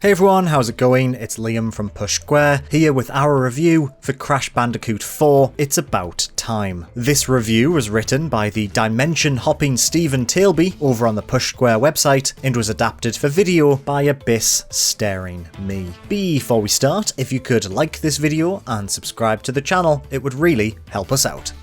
Hey everyone, how's it going? It's Liam from Push Square, here with our review for Crash Bandicoot 4, It's About Time. This review was written by the dimension-hopping Stephen Tailby over on the Push Square website, and was adapted for video by Abyss Staring Me. Before we start, if you could like this video and subscribe to the channel, it would really help us out.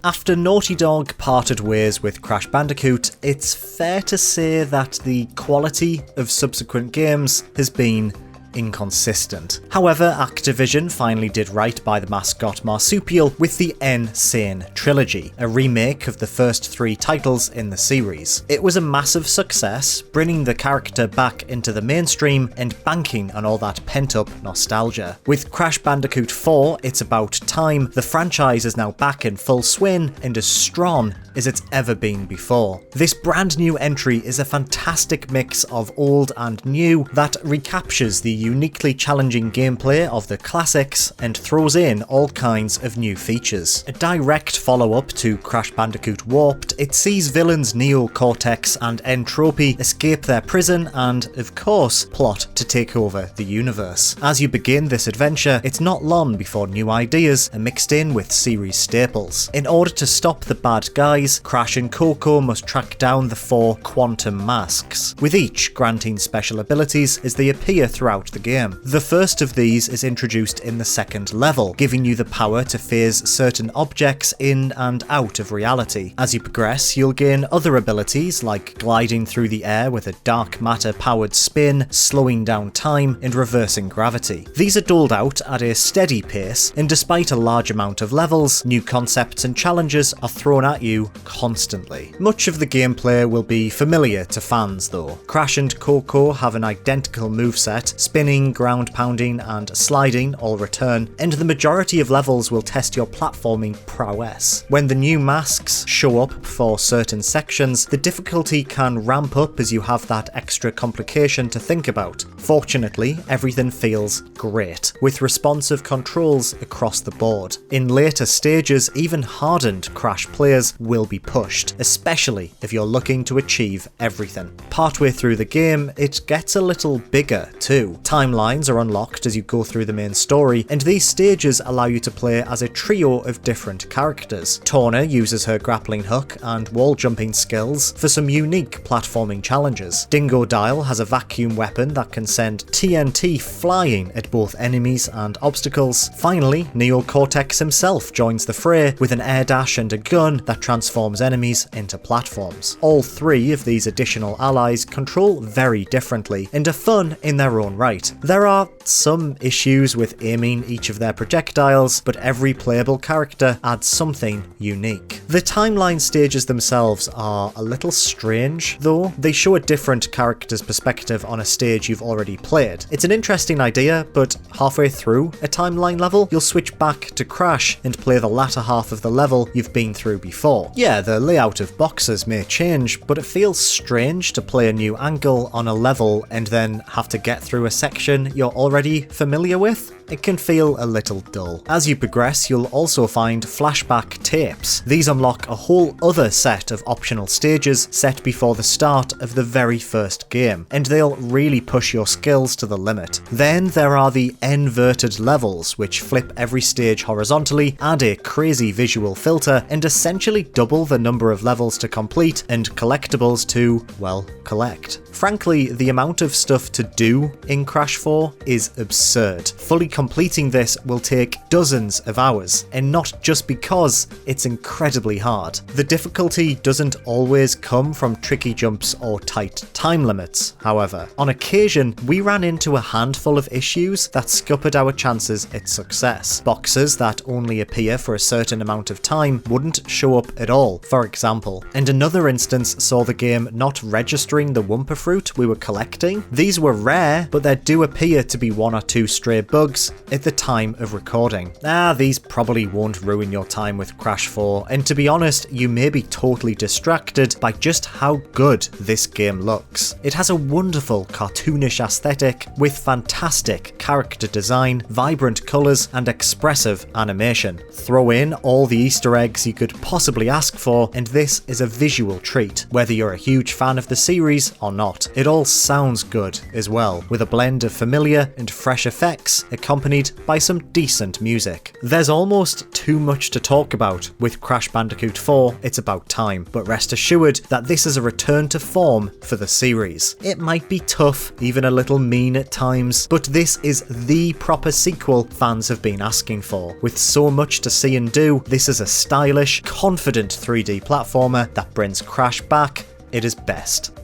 After Naughty Dog parted ways with Crash Bandicoot, it's fair to say that the quality of subsequent games has been inconsistent. However, Activision finally did right by the mascot marsupial with the N. Sane trilogy, a remake of the first three titles in the series. It was a massive success, bringing the character back into the mainstream and banking on all that pent-up nostalgia. With Crash Bandicoot 4, It's About Time, the franchise is now back in full swing and as strong as it's ever been before. This brand new entry is a fantastic mix of old and new that recaptures the uniquely challenging gameplay of the classics and throws in all kinds of new features. A direct follow-up to Crash Bandicoot Warped, it sees villains Neo, Cortex and Entropy escape their prison and, of course, plot to take over the universe. As you begin this adventure, it's not long before new ideas are mixed in with series staples. In order to stop the bad guys, Crash and Coco must track down the 4 quantum masks, with each granting special abilities as they appear throughout the game. The first of these is introduced in the second level, giving you the power to phase certain objects in and out of reality. As you progress, you'll gain other abilities like gliding through the air with a dark matter powered spin, slowing down time, and reversing gravity. These are doled out at a steady pace, and despite a large amount of levels, new concepts and challenges are thrown at you constantly. Much of the gameplay will be familiar to fans though. Crash and Coco have an identical moveset, spinning, ground pounding and sliding all return, and the majority of levels will test your platforming prowess. When the new masks show up for certain sections, the difficulty can ramp up as you have that extra complication to think about. Fortunately, everything feels great, with responsive controls across the board. In later stages, even hardened Crash players will be pushed, especially if you're looking to achieve everything. Partway through the game, it gets a little bigger too. Timelines are unlocked as you go through the main story, and these stages allow you to play as a trio of different characters. Torna uses her grappling hook and wall jumping skills for some unique platforming challenges. Dingodile has a vacuum weapon that can send TNT flying at both enemies and obstacles. Finally, Neo Cortex himself joins the fray with an air dash and a gun that transforms enemies into platforms. All three of these additional allies control very differently and are fun in their own right. There are some issues with aiming each of their projectiles, but every playable character adds something unique. The timeline stages themselves are a little strange though. They show a different character's perspective on a stage you've already played. It's an interesting idea, but halfway through a timeline level, you'll switch back to Crash and play the latter half of the level you've been through before. Yeah, the layout of boxes may change, but it feels strange to play a new angle on a level and then have to get through a section you're already familiar with. It can feel a little dull. As you progress, you'll also find flashback tapes. These unlock a whole other set of optional stages set before the start of the very first game, and they'll really push your skills to the limit. Then there are the inverted levels, which flip every stage horizontally, add a crazy visual filter, and essentially double the number of levels to complete and collectibles to, well, collect. Frankly, the amount of stuff to do in Crash 4 is absurd. Fully completing this will take dozens of hours, and not just because it's incredibly hard. The difficulty doesn't always come from tricky jumps or tight time limits, however. On occasion, we ran into a handful of issues that scuppered our chances at success. Boxes that only appear for a certain amount of time wouldn't show up at all, for example, and another instance saw the game not registering the Wumpa fruit we were collecting. These were rare, but there do appear to be one or two stray bugs out at the time of recording. These probably won't ruin your time with Crash 4, and to be honest, you may be totally distracted by just how good this game looks. It has a wonderful cartoonish aesthetic with fantastic character design, vibrant colours and expressive animation. Throw in all the Easter eggs you could possibly ask for and this is a visual treat, whether you're a huge fan of the series or not. It all sounds good as well, with a blend of familiar and fresh effects accompanied by some decent music. There's almost too much to talk about with Crash Bandicoot 4, it's about time, but rest assured that this is a return to form for the series. It might be tough, even a little mean at times, but this is the proper sequel fans have been asking for. With so much to see and do, this is a stylish, confident 3D platformer that brings Crash back at his best.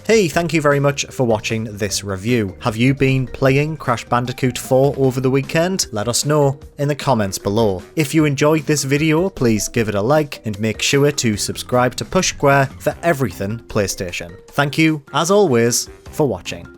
Hey, thank you very much for watching this review. Have you been playing Crash Bandicoot 4 over the weekend? Let us know in the comments below. If you enjoyed this video, please give it a like and make sure to subscribe to Push Square for everything PlayStation. Thank you, as always, for watching.